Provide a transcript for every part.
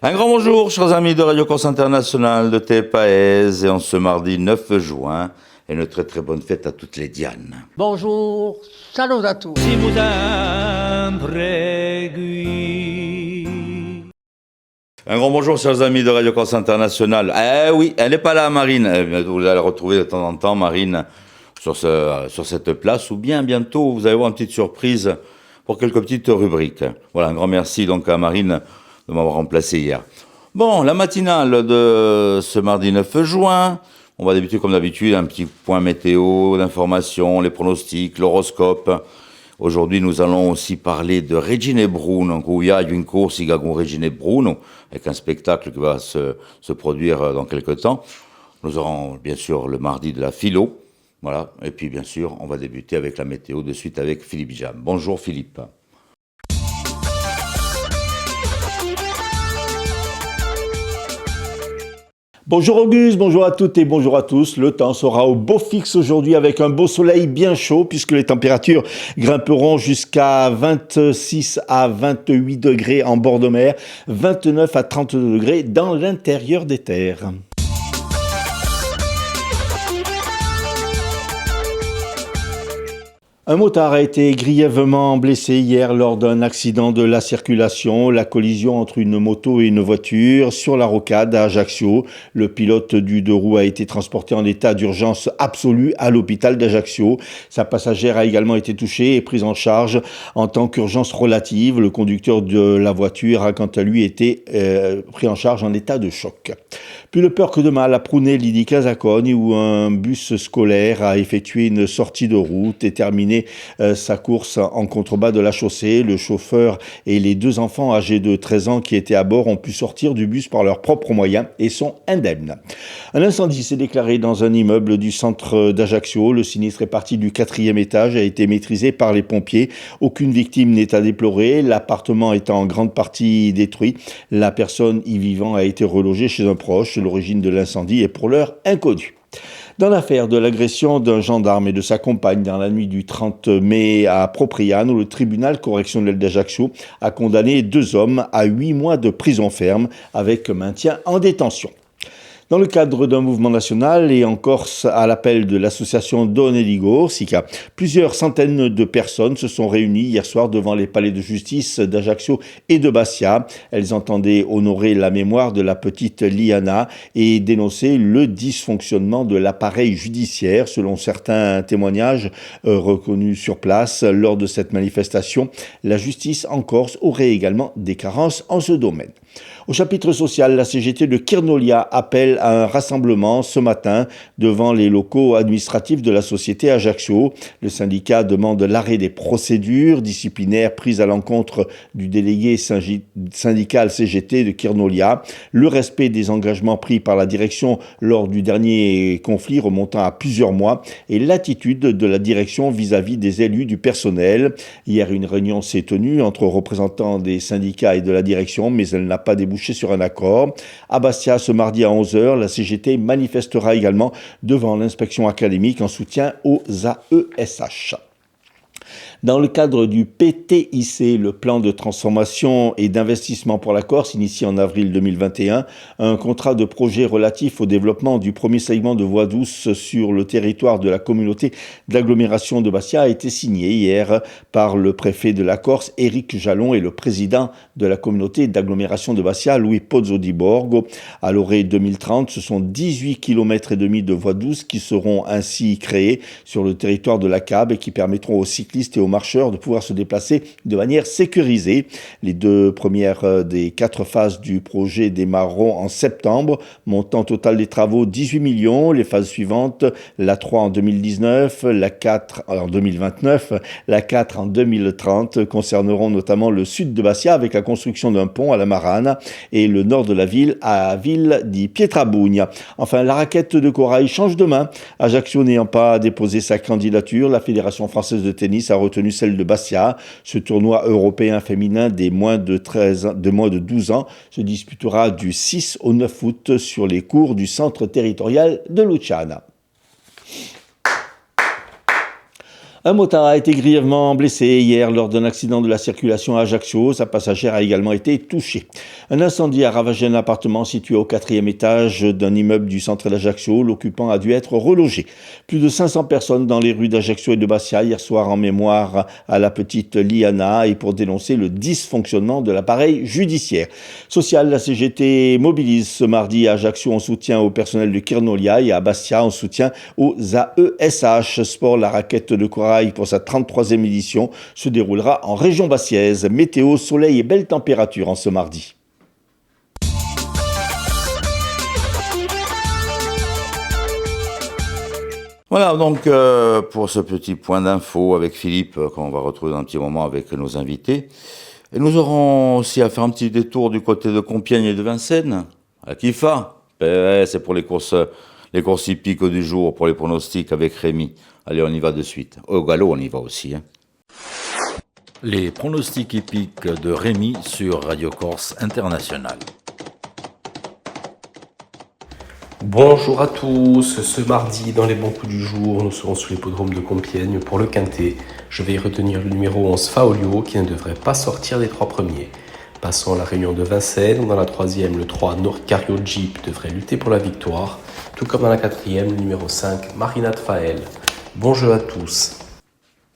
Un grand bonjour, chers amis de Radio Corse International de TPAES, et en ce mardi 9 juin, et une très très bonne fête à toutes les Dianes. Bonjour, salut à tous. Si vous impréguez. Un grand bonjour, chers amis de Radio Corse International. Eh oui, elle n'est pas là, Marine. Vous allez la retrouver de temps en temps, Marine, sur cette place, ou bien bientôt, vous allez voir une petite surprise pour quelques petites rubriques. Voilà, un grand merci donc à Marine de m'avoir remplacé hier. Bon, la matinale de ce mardi 9 juin, on va débuter comme d'habitude, un petit point météo, d'information, les pronostics, l'horoscope. Aujourd'hui, nous allons aussi parler de Regine Bruno, où il y a une course, il y a Regine Bruno, avec un spectacle qui va se produire dans quelques temps. Nous aurons bien sûr le mardi de la philo, voilà, et puis bien sûr, on va débuter avec la météo de suite avec Philippe Jam. Bonjour Philippe. Bonjour Auguste, bonjour à toutes et bonjour à tous. Le temps sera au beau fixe aujourd'hui avec un beau soleil bien chaud puisque les températures grimperont jusqu'à 26 à 28 degrés en bord de mer, 29 à 32 degrés dans l'intérieur des terres. Un motard a été grièvement blessé hier lors d'un accident de la circulation, la collision entre une moto et une voiture sur la rocade à Ajaccio. Le pilote du deux roues a été transporté en état d'urgence absolue à l'hôpital d'Ajaccio. Sa passagère a également été touchée et prise en charge en tant qu'urgence relative. Le conducteur de la voiture a quant à lui été pris en charge en état de choc. Plus de peur que de mal à Prunelli di Casacogne où un bus scolaire a effectué une sortie de route et terminé sa course en contrebas de la chaussée. Le chauffeur et les deux enfants âgés de 13 ans qui étaient à bord ont pu sortir du bus par leurs propres moyens et sont indemnes. Un incendie s'est déclaré dans un immeuble du centre d'Ajaccio. Le sinistre est parti du 4e étage, a été maîtrisé par les pompiers. Aucune victime n'est à déplorer, l'appartement étant en grande partie détruit. La personne y vivant a été relogée chez un proche. L'origine de l'incendie est pour l'heure inconnue. Dans l'affaire de l'agression d'un gendarme et de sa compagne dans la nuit du 30 mai à Propriano, le tribunal correctionnel d'Ajaccio a condamné 2 hommes à 8 mois de prison ferme avec maintien en détention. Dans le cadre d'un mouvement national et en Corse à l'appel de l'association Donne Ligo Sica, plusieurs centaines de personnes se sont réunies hier soir devant les palais de justice d'Ajaccio et de Bastia. Elles entendaient honorer la mémoire de la petite Liana et dénoncer le dysfonctionnement de l'appareil judiciaire. Selon certains témoignages reconnus sur place lors de cette manifestation, la justice en Corse aurait également des carences en ce domaine. Au chapitre social, la CGT de Kirnolia appelle à un rassemblement ce matin devant les locaux administratifs de la société Ajaccio. Le syndicat demande l'arrêt des procédures disciplinaires prises à l'encontre du délégué syndical CGT de Kirnolia, le respect des engagements pris par la direction lors du dernier conflit remontant à plusieurs mois et l'attitude de la direction vis-à-vis des élus du personnel. Hier, une réunion s'est tenue entre représentants des syndicats et de la direction, mais elle n'a pas débouché sur un accord. À Bastia, ce mardi à 11h, la CGT manifestera également devant l'inspection académique en soutien aux AESH. Dans le cadre du PTIC, le plan de transformation et d'investissement pour la Corse, initié en avril 2021, un contrat de projet relatif au développement du premier segment de voie douce sur le territoire de la communauté d'agglomération de Bastia a été signé hier par le préfet de la Corse, Éric Jalon, et le président de la communauté d'agglomération de Bastia, Louis Pozzo di Borgo. À l'orée 2030, ce sont 18 km et demi de voies douces qui seront ainsi créées sur le territoire de la CAB et qui permettront aux cyclistes et aux marcheurs de pouvoir se déplacer de manière sécurisée. Les 2 premières des 4 phases du projet démarreront en septembre. Montant total des travaux 18 millions. Les phases suivantes, la 3 en 2019, la 4 en 2029, la 4 en 2030, concerneront notamment le sud de Bastia avec la construction d'un pont à la Marana et le nord de la ville à Ville di Pietrabugna. Enfin, la raquette de corail change de main. Ajaccio n'ayant pas déposé sa candidature, la Fédération française de tennis a retenu celle de Bastia. Ce tournoi européen féminin des moins de 12 ans se disputera du 6 au 9 août sur les cours du centre territorial de Luciana. Un motard a été grièvement blessé hier lors d'un accident de la circulation à Ajaccio. Sa passagère a également été touchée. Un incendie a ravagé un appartement situé au 4e étage d'un immeuble du centre d'Ajaccio. L'occupant a dû être relogé. Plus de 500 personnes dans les rues d'Ajaccio et de Bastia hier soir en mémoire à la petite Liana et pour dénoncer le dysfonctionnement de l'appareil judiciaire. Social, la CGT mobilise ce mardi à Ajaccio en soutien au personnel de Kirnolia et à Bastia en soutien aux AESH. Sport, la raquette de Corail pour sa 33e édition se déroulera en région bastiaise. Météo, soleil et belle température en ce mardi. Voilà donc pour ce petit point d'info avec Philippe qu'on va retrouver dans un petit moment avec nos invités. Et nous aurons aussi à faire un petit détour du côté de Compiègne et de Vincennes, à Kifa. C'est pour les courses hippiques du jour, pour les pronostics avec Rémi. Allez, on y va de suite. Au galop, on y va aussi. Les pronostics hippiques de Rémi sur Radio Corse International. Bonjour à tous, ce mardi dans les bons coups du jour, nous serons sur l'hippodrome de Compiègne pour le Quintet. Je vais y retenir le numéro 11 Faolio qui ne devrait pas sortir des 3 premiers. Passons à la réunion de Vincennes, dans la 3e, le 3 Norcario Jeep devrait lutter pour la victoire, tout comme dans la 4e, le numéro 5 Marinat Fael. Bon jeu à tous.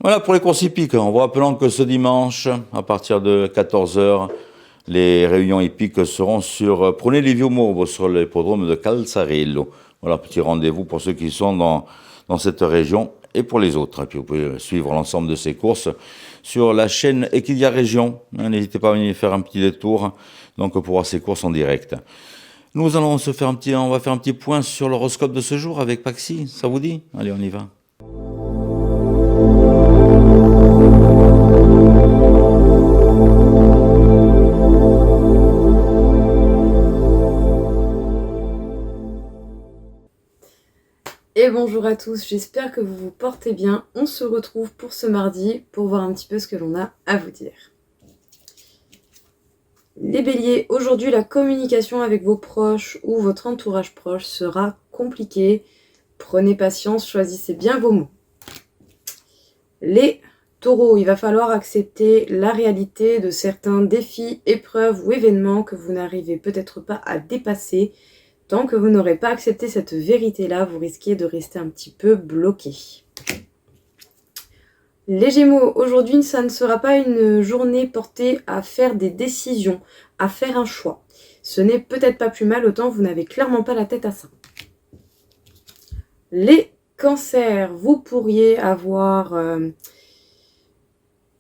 Voilà pour les courses hippiques. On vous rappelant que ce dimanche, à partir de 14h, les réunions hippiques seront sur Prenez les Vieux sur l'hippodrome de Calzarillo. Voilà, petit rendez-vous pour ceux qui sont dans cette région et pour les autres. Et puis vous pouvez suivre l'ensemble de ces courses sur la chaîne Equidia Région. N'hésitez pas à venir faire un petit détour donc pour voir ces courses en direct. Nous allons on va faire un petit point sur l'horoscope de ce jour avec Paxi. Ça vous dit? Allez, on y va. Et bonjour à tous, j'espère que vous vous portez bien. On se retrouve pour ce mardi pour voir un petit peu ce que l'on a à vous dire. Les béliers, aujourd'hui la communication avec vos proches ou votre entourage proche sera compliquée. Prenez patience, choisissez bien vos mots. Les taureaux, il va falloir accepter la réalité de certains défis, épreuves ou événements que vous n'arrivez peut-être pas à dépasser. Tant que vous n'aurez pas accepté cette vérité-là, vous risquez de rester un petit peu bloqué. Les Gémeaux, aujourd'hui, ça ne sera pas une journée portée à faire des décisions, à faire un choix. Ce n'est peut-être pas plus mal, autant vous n'avez clairement pas la tête à ça. Les Cancers, vous pourriez avoir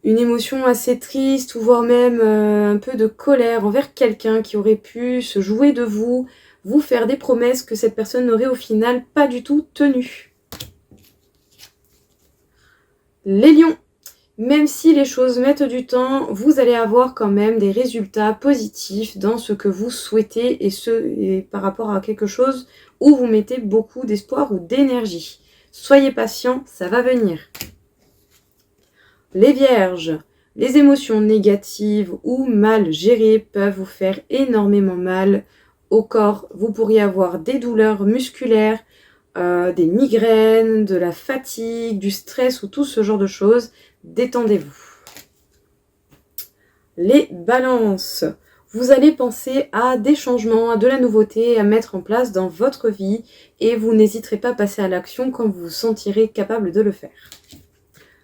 une émotion assez triste ou voire même un peu de colère envers quelqu'un qui aurait pu se jouer de vous, vous faire des promesses que cette personne n'aurait au final pas du tout tenues. Les lions, même si les choses mettent du temps, vous allez avoir quand même des résultats positifs dans ce que vous souhaitez et par rapport à quelque chose où vous mettez beaucoup d'espoir ou d'énergie. Soyez patient, ça va venir. Les vierges, les émotions négatives ou mal gérées peuvent vous faire énormément mal au corps. Vous pourriez avoir des douleurs musculaires, des migraines, de la fatigue, du stress ou tout ce genre de choses. Détendez-vous. Les balances, vous allez penser à des changements, à de la nouveauté à mettre en place dans votre vie et vous n'hésiterez pas à passer à l'action quand vous vous sentirez capable de le faire.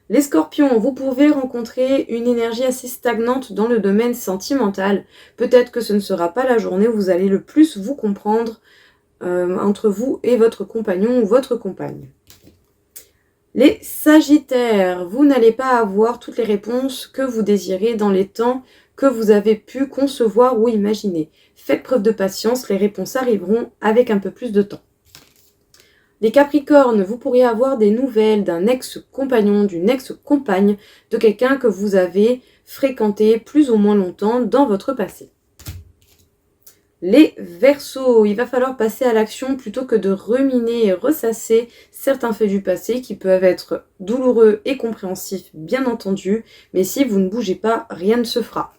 Les scorpions, vous pouvez rencontrer une énergie assez stagnante dans le domaine sentimental. Peut-être que ce ne sera pas la journée où vous allez le plus vous comprendre entre vous et votre compagnon ou votre compagne. Les sagittaires, vous n'allez pas avoir toutes les réponses que vous désirez dans les temps que vous avez pu concevoir ou imaginer. Faites preuve de patience, les réponses arriveront avec un peu plus de temps. Les Capricornes, vous pourriez avoir des nouvelles d'un ex-compagnon, d'une ex-compagne, de quelqu'un que vous avez fréquenté plus ou moins longtemps dans votre passé. Les Verseaux, il va falloir passer à l'action plutôt que de ruminer et ressasser certains faits du passé qui peuvent être douloureux et compréhensifs, bien entendu, mais si vous ne bougez pas, rien ne se fera.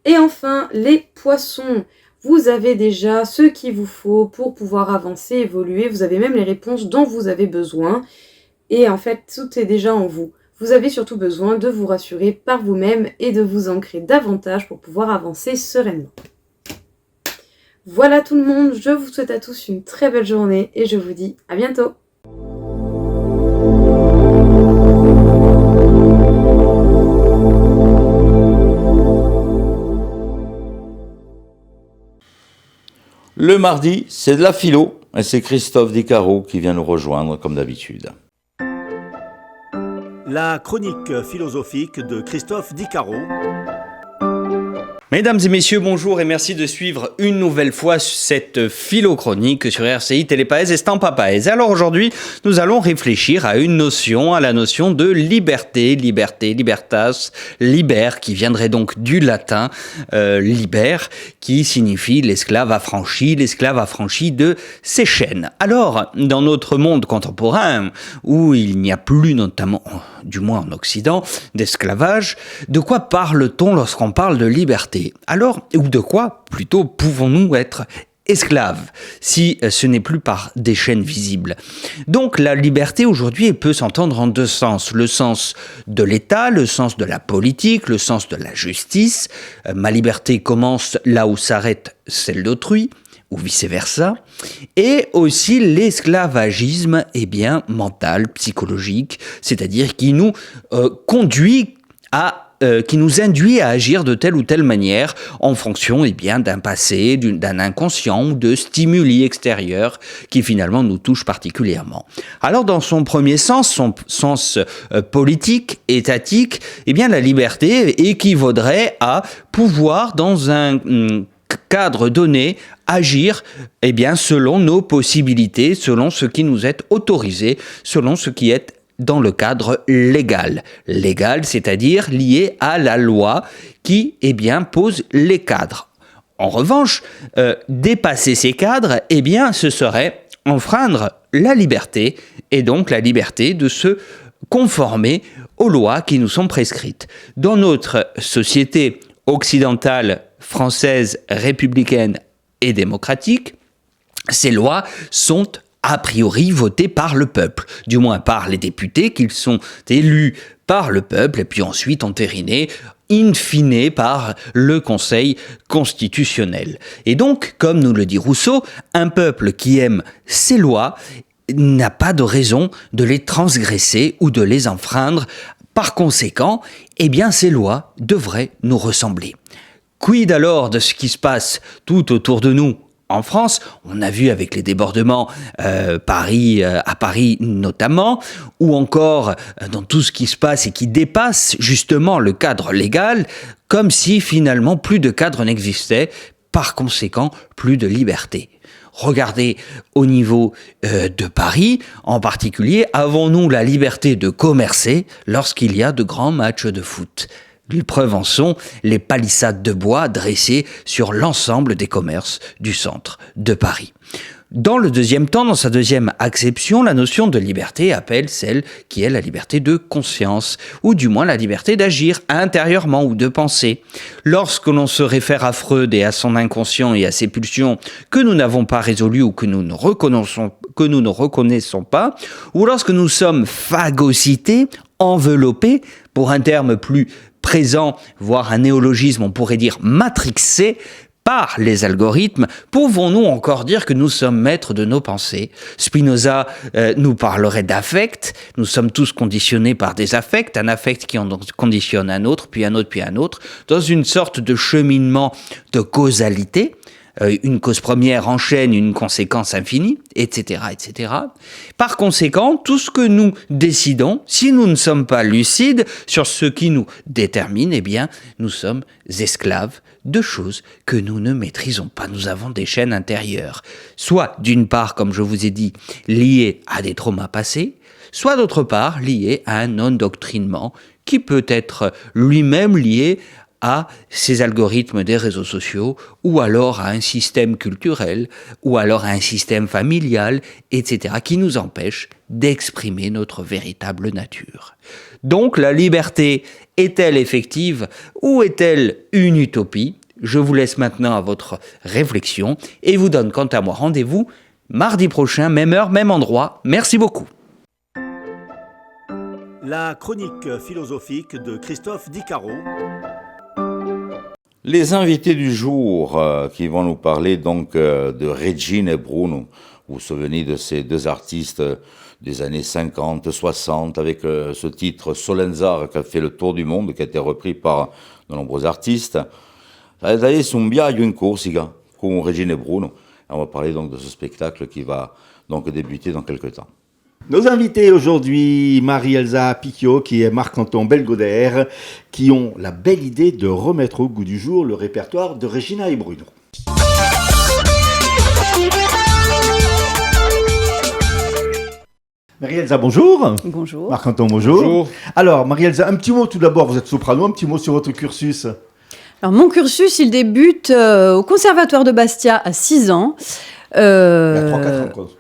Et enfin, les Poissons. Vous avez déjà ce qu'il vous faut pour pouvoir avancer, évoluer. Vous avez même les réponses dont vous avez besoin. Et en fait, tout est déjà en vous. Vous avez surtout besoin de vous rassurer par vous-même et de vous ancrer davantage pour pouvoir avancer sereinement. Voilà tout le monde, je vous souhaite à tous une très belle journée et je vous dis à bientôt. Le mardi, c'est de la philo, et c'est Christophe Dicaro qui vient nous rejoindre comme d'habitude. La chronique philosophique de Christophe Dicaro. Mesdames et messieurs, bonjour et merci de suivre une nouvelle fois cette philo-chronique sur RCI Télépaèse Estampa Paèse. Alors aujourd'hui, nous allons réfléchir à la notion de liberté, libertas, liber, qui viendrait donc du latin liber, qui signifie l'esclave affranchi de ses chaînes. Alors, dans notre monde contemporain, où il n'y a plus notamment, du moins en Occident, d'esclavage, de quoi parle-t-on lorsqu'on parle de liberté ? Alors, ou de quoi, plutôt, pouvons-nous être esclaves, si ce n'est plus par des chaînes visibles. Donc la liberté aujourd'hui peut s'entendre en deux sens. Le sens de l'État, le sens de la politique, le sens de la justice. Ma liberté commence là où s'arrête celle d'autrui, ou vice-versa. Et aussi l'esclavagisme mental, psychologique, c'est-à-dire qui nous qui nous induit à agir de telle ou telle manière en fonction d'un passé, d'un inconscient ou de stimuli extérieurs qui finalement nous touchent particulièrement. Alors dans son premier sens, son sens politique, étatique, la liberté équivaudrait à pouvoir dans un cadre donné agir selon nos possibilités, selon ce qui nous est autorisé, selon ce qui est dans le cadre légal. Légal, c'est-à-dire lié à la loi qui, pose les cadres. En revanche, dépasser ces cadres, ce serait enfreindre la liberté, et donc la liberté de se conformer aux lois qui nous sont prescrites. Dans notre société occidentale, française, républicaine et démocratique, ces lois sont a priori votés par le peuple, du moins par les députés qu'ils sont élus par le peuple et puis ensuite entérinés in fine par le Conseil constitutionnel. Et donc, comme nous le dit Rousseau, un peuple qui aime ses lois n'a pas de raison de les transgresser ou de les enfreindre. Par conséquent, ces lois devraient nous ressembler. Quid alors de ce qui se passe tout autour de nous ? En France, on a vu avec les débordements à Paris notamment, ou encore dans tout ce qui se passe et qui dépasse justement le cadre légal, comme si finalement plus de cadre n'existait, par conséquent plus de liberté. Regardez au niveau de Paris, en particulier, avons-nous la liberté de commercer lorsqu'il y a de grands matchs de foot ? Preuve en sont les palissades de bois dressées sur l'ensemble des commerces du centre de Paris. Dans le deuxième temps, dans sa deuxième acception, la notion de liberté appelle celle qui est la liberté de conscience, ou du moins la liberté d'agir intérieurement ou de penser. Lorsque l'on se réfère à Freud et à son inconscient et à ses pulsions que nous n'avons pas résolues ou que nous ne reconnaissons pas, ou lorsque nous sommes phagocytés, enveloppés, pour un terme plus présent, voire un néologisme, on pourrait dire matrixé, par les algorithmes, pouvons-nous encore dire que nous sommes maîtres de nos pensées ? Spinoza nous parlerait d'affect, nous sommes tous conditionnés par des affects, un affect qui en conditionne un autre, puis un autre, puis un autre, dans une sorte de cheminement de causalité. Une cause première enchaîne une conséquence infinie, etc., etc. Par conséquent, tout ce que nous décidons, si nous ne sommes pas lucides sur ce qui nous détermine, nous sommes esclaves de choses que nous ne maîtrisons pas. Nous avons des chaînes intérieures, soit d'une part, comme je vous ai dit, liées à des traumas passés, soit d'autre part, liées à un endoctrinement qui peut être lui-même lié à ces algorithmes des réseaux sociaux, ou alors à un système culturel, ou alors à un système familial, etc., qui nous empêche d'exprimer notre véritable nature. Donc la liberté est-elle effective ou est-elle une utopie ? Je vous laisse maintenant à votre réflexion et vous donne quant à moi rendez-vous mardi prochain, même heure, même endroit. Merci beaucoup. La chronique philosophique de Christophe Dicaro. Les invités du jour qui vont nous parler donc de Regina et Bruno. Vous vous souvenez de ces deux artistes des années 50, 60 avec ce titre Solenzar qui a fait le tour du monde, qui a été repris par de nombreux artistes. D'ailleurs, sont bien à une course, comme Regina et Bruno. On va parler donc de ce spectacle qui va donc débuter dans quelques temps. Nos invités aujourd'hui, Marie-Elsa Picchio, qui est Marc-Anton Belgodère, qui ont la belle idée de remettre au goût du jour le répertoire de Regina et Bruno. Marie-Elsa, bonjour. Bonjour. Marc-Anton, bonjour. Bonjour. Alors, Marie-Elsa, un petit mot tout d'abord, vous êtes soprano, un petit mot sur votre cursus. Alors, mon cursus, il débute au Conservatoire de Bastia à 6 ans. Il y a 3-4 ans, quoi.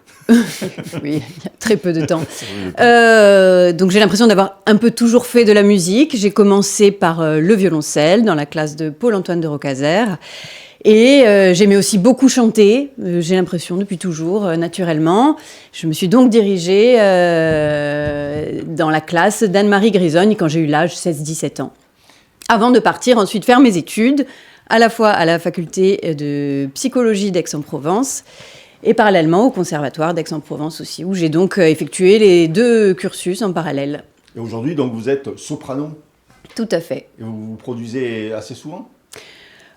Oui, il y a très peu de temps. Donc j'ai l'impression d'avoir un peu toujours fait de la musique. J'ai commencé par le violoncelle dans la classe de Paul-Antoine de Rocazer. Et j'aimais aussi beaucoup chanter, j'ai l'impression depuis toujours, naturellement. Je me suis donc dirigée dans la classe d'Anne-Marie Grisogne quand j'ai eu l'âge 16-17 ans. Avant de partir ensuite faire mes études, à la fois à la faculté de psychologie d'Aix-en-Provence et parallèlement au conservatoire d'Aix-en-Provence aussi, où j'ai donc effectué les deux cursus en parallèle. Et aujourd'hui, donc, vous êtes soprano. Tout à fait. Et vous produisez assez souvent ?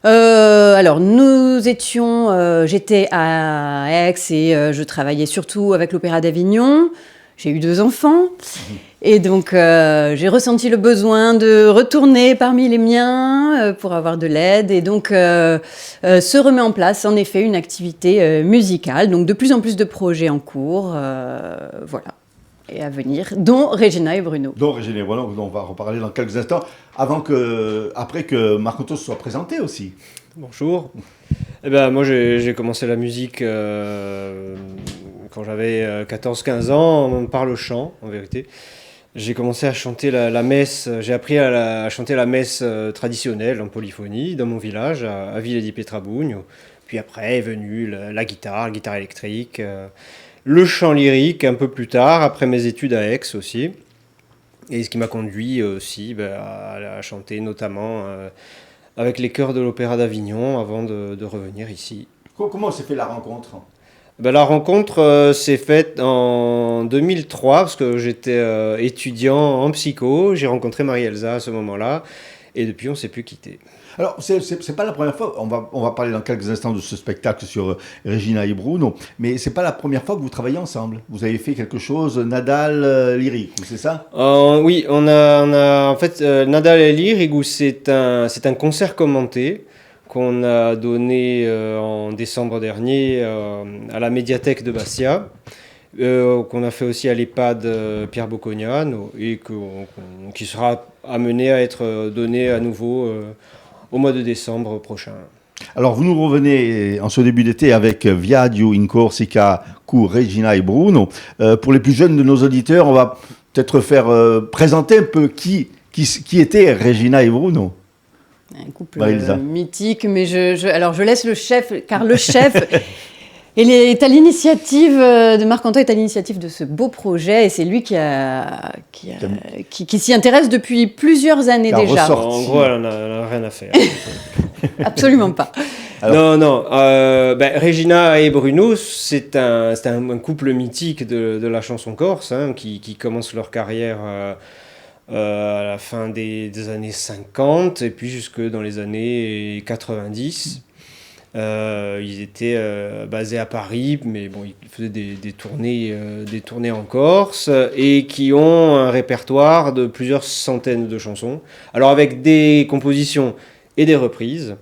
Alors, j'étais à Aix et je travaillais surtout avec l'Opéra d'Avignon. J'ai eu 2 enfants. Et donc, j'ai ressenti le besoin de retourner parmi les miens pour avoir de l'aide. Et donc, se remet en place, en effet, une activité musicale. Donc, de plus en plus de projets en cours, voilà, et à venir, dont Regina et Bruno. Dont Regina et Bruno, dont on va reparler dans quelques instants, après que Marc-Anton se soit présenté aussi. Bonjour. Eh ben, moi, j'ai commencé la musique quand j'avais 14-15 ans, par le chant, en vérité. J'ai commencé à chanter la messe, j'ai appris à chanter la messe traditionnelle en polyphonie dans mon village, à Villa di Pietrabugno. Puis après est venue la guitare électrique, le chant lyrique un peu plus tard, après mes études à Aix aussi. Et ce qui m'a conduit aussi à chanter notamment avec les chœurs de l'Opéra d'Avignon avant de revenir ici. Comment s'est fait la rencontre ? La rencontre s'est faite en 2003 parce que j'étais étudiant en psycho. J'ai rencontré Marie-Elsa à ce moment-là et depuis on ne s'est plus quitté. Alors, c'est pas la première fois, on va parler dans quelques instants de ce spectacle sur Regina et Bruno, mais c'est pas la première fois que vous travaillez ensemble. Vous avez fait quelque chose, Nadal lyrique, c'est ça ? Oui, on a en fait Nadal et lyrique, où c'est un concert commenté qu'on a donné en décembre dernier à la médiathèque de Bastia, qu'on a fait aussi à l'EHPAD Pierre Bocconiano et qui sera amené à être donné à nouveau au mois de décembre prochain. Alors vous nous revenez en ce début d'été avec Viaggio in Corsica cu Regina e Bruno. Pour les plus jeunes de nos auditeurs, on va peut-être faire présenter un peu qui était Regina et Bruno. Un couple mythique, mais alors je laisse le chef, car le chef est à l'initiative de Marc-Anton, est à l'initiative de ce beau projet, et c'est lui qui s'y intéresse depuis plusieurs années déjà. En gros, elle n'a rien à faire. Absolument pas. Alors... Non. Regina et Bruno, c'est un couple mythique de la chanson corse, qui commence leur carrière à la fin des années 50 et puis jusque dans les années 90. Ils étaient basés à Paris, mais bon, ils faisaient des tournées en Corse et qui ont un répertoire de plusieurs centaines de chansons. Alors avec des compositions et des reprises.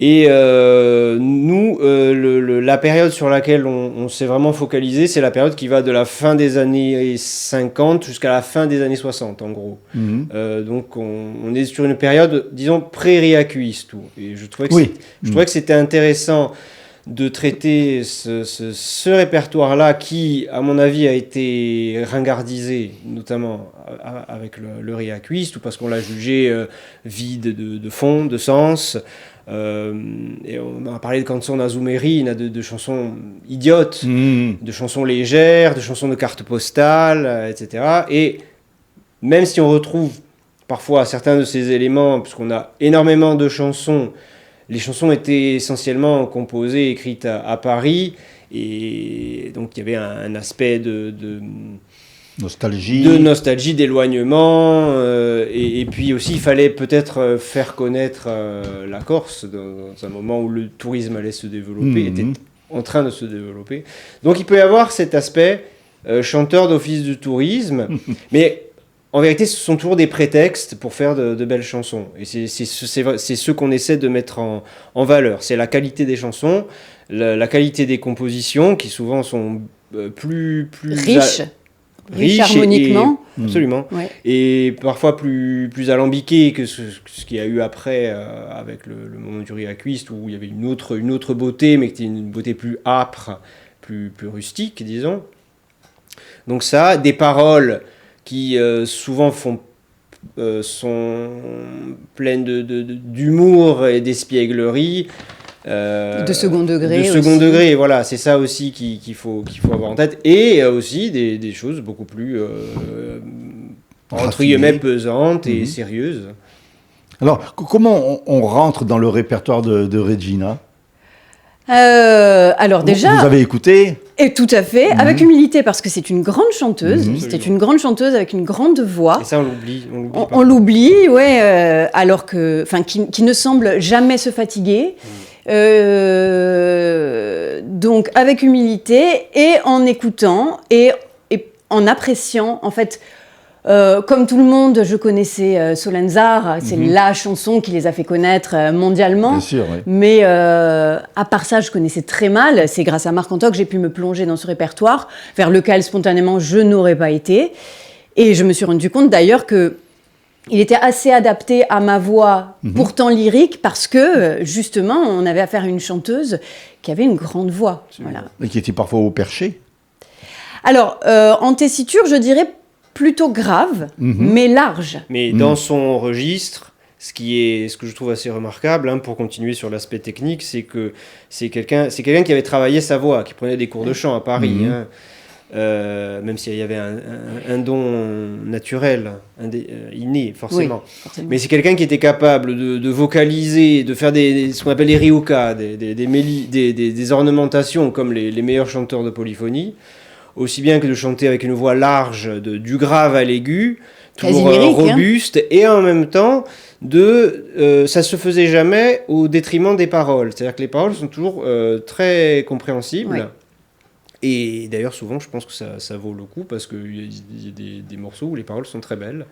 Et nous, la période sur laquelle on s'est vraiment focalisé, c'est la période qui va de la fin des années 50 jusqu'à la fin des années 60, en gros. Donc on est sur une période, disons, pré-Riacuiste. Et je trouvais que c'était intéressant de traiter ce répertoire-là qui, à mon avis, a été ringardisé, notamment avec le Riacuiste, ou parce qu'on l'a jugé vide de fond, de sens. Et on a parlé de canzone azzurrina, de chansons idiotes, de chansons légères, de chansons de cartes postales, etc. Et même si on retrouve parfois certains de ces éléments, puisqu'on a énormément de chansons, les chansons étaient essentiellement composées, écrites à Paris, et donc il y avait un aspect de nostalgie, d'éloignement, et puis aussi il fallait peut-être faire connaître la Corse dans un moment où le tourisme allait se développer, était en train de se développer. Donc il peut y avoir cet aspect chanteur d'office du tourisme, mais en vérité ce sont toujours des prétextes pour faire de belles chansons. Et c'est ce qu'on essaie de mettre en valeur. C'est la qualité des chansons, la qualité des compositions qui souvent sont plus riche harmoniquement. Absolument. Ouais. Et parfois plus alambiqué que ce qu'il y a eu après avec le moment du Riacuiste, où il y avait une autre beauté, mais qui était une beauté plus âpre, plus rustique, disons. Donc ça, des paroles qui souvent sont pleines d'humour et d'espièglerie. De second degré. Degré, voilà, c'est ça aussi qu'il faut avoir en tête. Et aussi des choses beaucoup plus, entre guillemets, pesantes et sérieuses. Alors, comment on rentre dans le répertoire de Regina ? Alors déjà... Vous avez écouté ? Et tout à fait, avec humilité, parce que c'est une grande chanteuse. C'était une grande chanteuse avec une grande voix. Et ça, on l'oublie. On l'oublie, ouais, alors que... Enfin, qui ne semble jamais se fatiguer. Donc avec humilité et en écoutant et en appréciant, en fait, comme tout le monde, je connaissais Solenzar, c'est la chanson qui les a fait connaître mondialement. Bien sûr, oui. Mais à part ça, je connaissais très mal. C'est grâce à Marc Antoc que j'ai pu me plonger dans ce répertoire, vers lequel spontanément je n'aurais pas été. Et je me suis rendu compte d'ailleurs que il était assez adapté à ma voix, pourtant lyrique, parce que, justement, on avait affaire à une chanteuse qui avait une grande voix. Voilà. Et qui était parfois au perché. Alors, en tessiture, je dirais plutôt grave, mais large. Mais dans son registre, ce que je trouve assez remarquable, pour continuer sur l'aspect technique, c'est que c'est quelqu'un qui avait travaillé sa voix, qui prenait des cours de chant à Paris, même s'il y avait un don naturel, inné, forcément. Oui, forcément. Mais c'est quelqu'un qui était capable de vocaliser, de faire ce qu'on appelle les riucas, des ornementations comme les meilleurs chanteurs de polyphonie, aussi bien que de chanter avec une voix large, du grave à l'aigu, toujours lyrique, robuste, et en même temps, ça se faisait jamais au détriment des paroles. C'est-à-dire que les paroles sont toujours très compréhensibles. Ouais. Et d'ailleurs, souvent, je pense que ça vaut le coup parce qu'il y a des morceaux où les paroles sont très belles.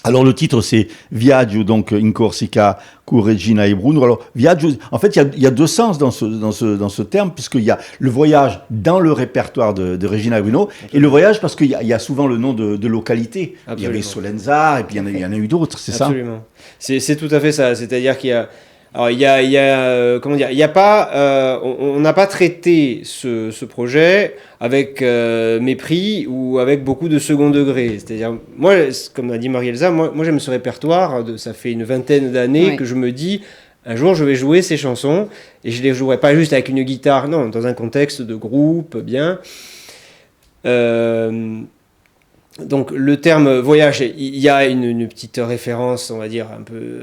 Alors le titre c'est Viaggio, donc in Corsica con Regina e Bruno. Alors Viaggio, en fait il y a deux sens dans ce terme, puisqu'il y a le voyage dans le répertoire de Regina et Bruno, et le voyage parce qu'il y a souvent le nom de localité. Absolument. Il y avait Solenzar et puis il y en a eu d'autres, c'est ça ? Absolument. C'est tout à fait ça. C'est-à-dire qu'il y a... Alors, il y a comment dire, il y a pas, on n'a pas traité ce projet avec mépris ou avec beaucoup de second degré. C'est-à-dire, moi, comme a dit Marie-Elsa, moi j'aime ce répertoire. Ça fait une vingtaine d'années que je me dis, un jour je vais jouer ces chansons et je les jouerai pas juste avec une guitare, non, dans un contexte de groupe, bien. Donc le terme voyage, il y a une petite référence, on va dire un peu.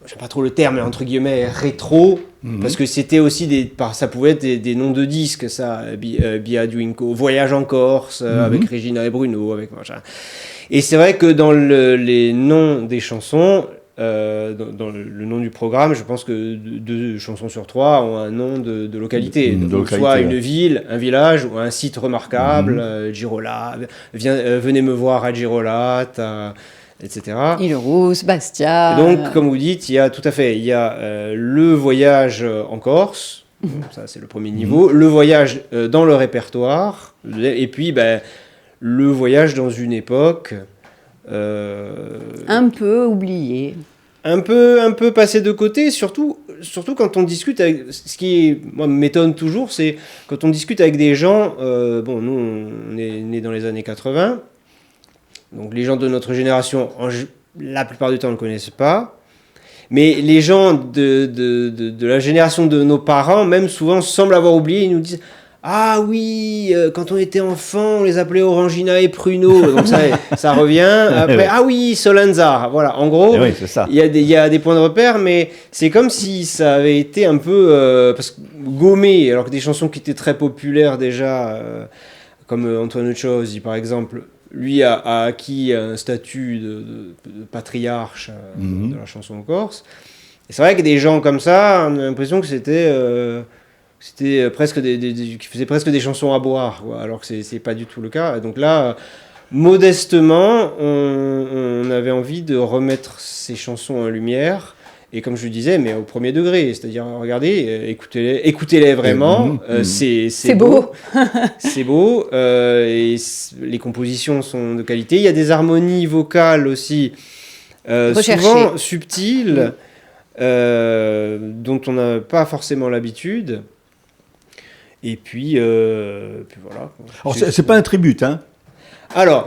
J'aime pas trop le terme, mais entre guillemets, rétro, parce que c'était aussi ça pouvait être des noms de disques, ça, Viaggio in Corsica, Voyage en Corse, avec Regina et Bruno, avec machin. Et c'est vrai que dans les noms des chansons, dans le nom du programme, je pense que 2 chansons sur 3 ont un nom de localité. Donc, soit une ville, un village, ou un site remarquable, Girola, venez me voir à Girolata, etc. Île-Rousse, Bastia... Et donc, comme vous dites, il y a le voyage en Corse, ça c'est le premier niveau, le voyage dans le répertoire, et puis le voyage dans une époque... un peu oublié. Un peu passé de côté, surtout quand on discute avec... Ce qui moi, m'étonne toujours, c'est quand on discute avec des gens... nous, on est nés dans les années 80... Donc les gens de notre génération, la plupart du temps, ne le connaissent pas. Mais les gens de la génération de nos parents, même souvent, semblent avoir oublié. Ils nous disent ah oui, quand on était enfant, on les appelait Orangina et Pruneau. Donc ça revient. Après, ah oui, Solenzar. Voilà, en gros, oui, c'est ça. il y a des points de repère, mais c'est comme si ça avait été un peu gommé, alors que des chansons qui étaient très populaires déjà, comme Antoine Chauzi par exemple, lui a acquis un statut de patriarche de la chanson corse. Et c'est vrai que des gens comme ça, on a l'impression que c'était presque qui faisaient presque des chansons à boire, quoi, alors que c'est pas du tout le cas. Donc là, modestement, on avait envie de remettre ces chansons en lumière. Et comme je le disais, mais au premier degré, c'est-à-dire, regardez, écoutez-les vraiment, c'est beau. C'est beau, et les compositions sont de qualité. Il y a des harmonies vocales aussi, souvent subtiles, dont on n'a pas forcément l'habitude. Et puis voilà. Alors, c'est pas un tribute, hein? Alors,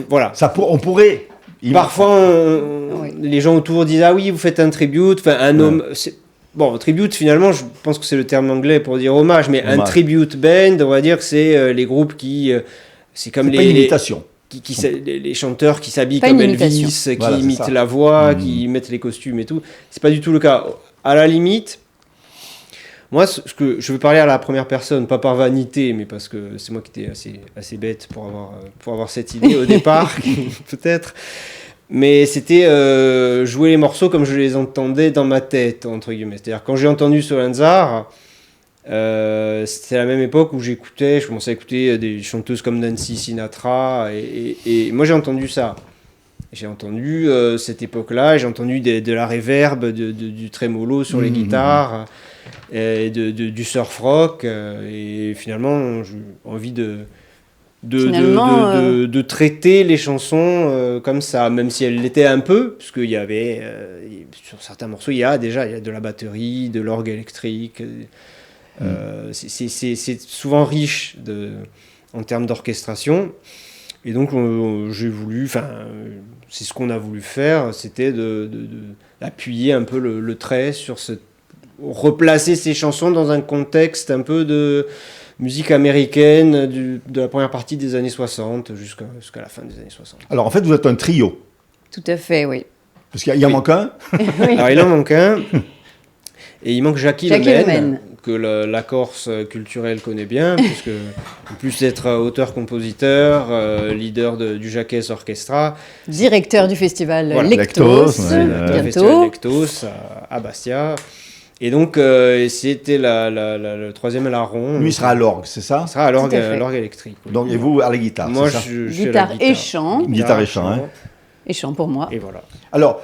voilà. On pourrait... Parfois, les gens autour disent « Ah oui, vous faites un tribute », enfin un homme... Bon, tribute, finalement, je pense que c'est le terme anglais pour dire hommage, mais un tribute band, on va dire que c'est les groupes qui... c'est comme pas une imitation. Les chanteurs qui s'habillent comme Elvis, qui imitent la voix, qui mettent les costumes et tout. C'est pas du tout le cas. À la limite... Moi, ce que je veux parler à la première personne, pas par vanité, mais parce que c'est moi qui étais assez bête pour avoir cette idée au départ, peut-être. Mais c'était jouer les morceaux comme je les entendais dans ma tête, entre guillemets. C'est-à-dire, quand j'ai entendu Solenzar, c'était la même époque où je commençais à écouter des chanteuses comme Nancy Sinatra, et moi j'ai entendu ça. J'ai entendu cette époque-là, j'ai entendu de la reverb, du trémolo sur les guitares, et du surf rock, et finalement j'ai envie de traiter les chansons comme ça, même si elles l'étaient un peu, parce qu'il y avait, sur certains morceaux, il y a de la batterie, de l'orgue électrique, c'est souvent riche en termes d'orchestration. Et donc j'ai voulu, c'est ce qu'on a voulu faire, c'était d'appuyer un peu le trait sur replacer ces chansons dans un contexte un peu de musique américaine de la première partie des années 60 jusqu'à la fin des années 60. Alors en fait, vous êtes un trio. Tout à fait, oui. Parce qu'il y en manque un. Oui. Alors il en manque un, et il manque Jackie Lemaine, que la Corse culturelle connaît bien, puisque en plus d'être auteur-compositeur, leader du Jacques Orchestra, directeur du festival Lectos, bientôt. Lectos à Bastia. Et donc, c'était le troisième larron. Lui, il sera à l'orgue, c'est ça? Il sera à l'orgue électrique. Oui. Donc, et vous, à la guitare, moi, c'est ça? je suis guitare à la guitare. Et chant. Guitare et chant, hein. Et chant pour moi. Et voilà. Alors,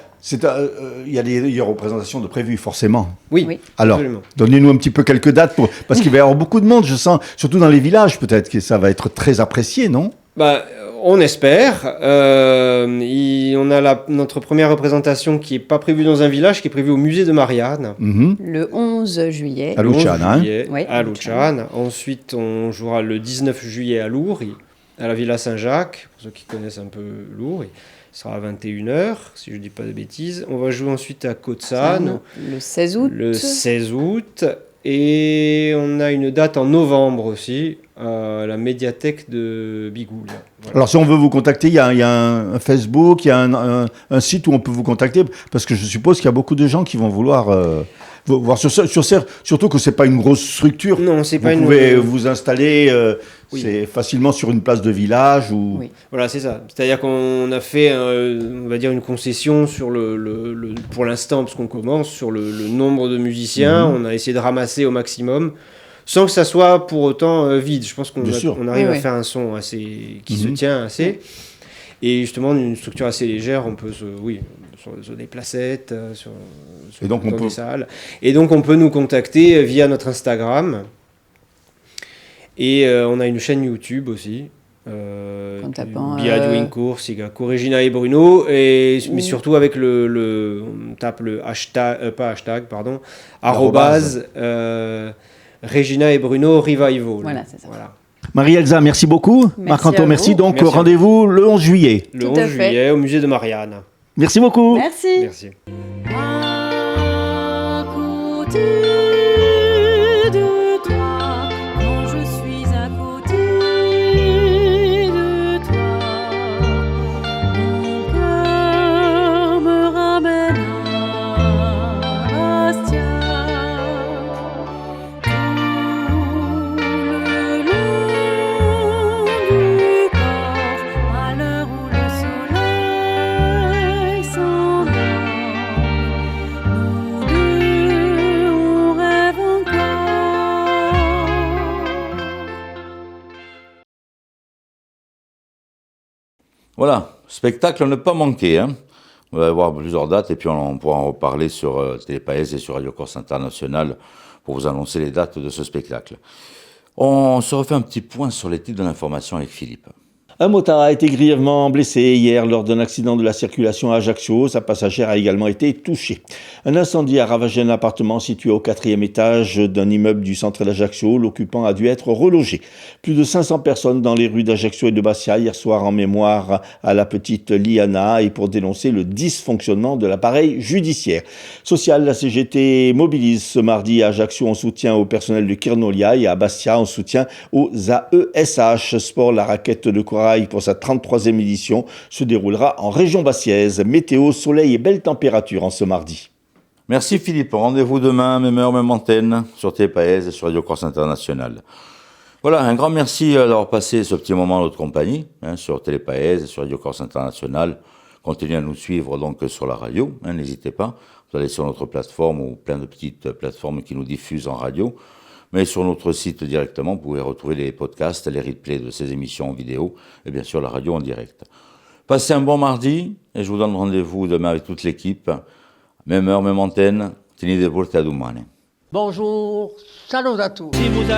il y a des représentations de prévues, forcément. Oui. Alors, absolument. Donnez-nous un petit peu quelques dates, parce qu'il va y avoir beaucoup de monde, je sens, surtout dans les villages, peut-être, que ça va être très apprécié, non? On espère. On a notre première représentation qui n'est pas prévue dans un village, qui est prévue au musée de Marianne. Le 11 juillet. À Luciane, hein? Oui, à Luciane. Ensuite, on jouera le 19 juillet à Lourdes, à la Villa Saint-Jacques, pour ceux qui connaissent un peu Lourdes. Ce sera à 21h, si je ne dis pas de bêtises. On va jouer ensuite à Côte-Sanne. Le 16 août. Le 16 août. Et on a une date en novembre aussi, à la médiathèque de Bigoul. Voilà. Alors, si on veut vous contacter, il y a un Facebook, il y a un site où on peut vous contacter, parce que je suppose qu'il y a beaucoup de gens qui vont vouloir voir surtout que c'est pas une grosse structure. Non, c'est pas vous pouvez vous installer c'est facilement sur une place de village ou. Oui. Voilà, c'est ça. C'est-à-dire qu'on a fait, on va dire, une concession sur pour l'instant, parce qu'on commence sur le nombre de musiciens. On a essayé de ramasser au maximum, sans que ça soit pour autant vide. Je pense qu'on arrive à faire un son qui se tient assez. Et justement, une structure assez légère, on peut sur des placettes, sur des salles. Et donc, on peut nous contacter via notre Instagram. Et on a une chaîne YouTube aussi. Doing Course, il y a Regina et Bruno. Mais surtout avec on tape le hashtag, Regina et Bruno Revival. Voilà, c'est ça. Voilà. Marie-Elsa, merci beaucoup. Marc-Antoine, merci. Donc, rendez-vous le 11 juillet. Le 11 juillet au musée de Marianne. Merci beaucoup. Merci. À côté de toi, quand je suis Voilà, spectacle à ne pas manquer. Hein. On va avoir plusieurs dates et puis on pourra en reparler sur Télépaèse et sur Radio Corse International pour vous annoncer les dates de ce spectacle. On se refait un petit point sur les titres de l'information avec Philippe. Un motard a été grièvement blessé hier lors d'un accident de la circulation à Ajaccio. Sa passagère a également été touchée. Un incendie a ravagé un appartement situé au 4e étage d'un immeuble du centre d'Ajaccio. L'occupant a dû être relogé. Plus de 500 personnes dans les rues d'Ajaccio et de Bastia hier soir en mémoire à la petite Liana et pour dénoncer le dysfonctionnement de l'appareil judiciaire. Social, la CGT mobilise ce mardi à Ajaccio en soutien au personnel de Kirnolia et à Bastia en soutien aux AESH. Sport, la raquette de Corail pour sa 33e édition se déroulera en région bastiaise. Météo, soleil et belle température en ce mardi. Merci Philippe, rendez-vous demain, même heure, même antenne, sur Télépaèse et sur Radio Corse International. Voilà, un grand merci d'avoir passé ce petit moment en notre compagnie, sur Télépaèse et sur Radio Corse International. Continuez à nous suivre donc sur la radio, n'hésitez pas. Vous allez sur notre plateforme ou plein de petites plateformes qui nous diffusent en radio. Mais sur notre site directement, vous pouvez retrouver les podcasts, les replays de ces émissions en vidéo et bien sûr la radio en direct. Passez un bon mardi et je vous donne rendez-vous demain avec toute l'équipe. Même heure, même antenne. Tenez de porte à domani. Bonjour, salut à tous. Si vous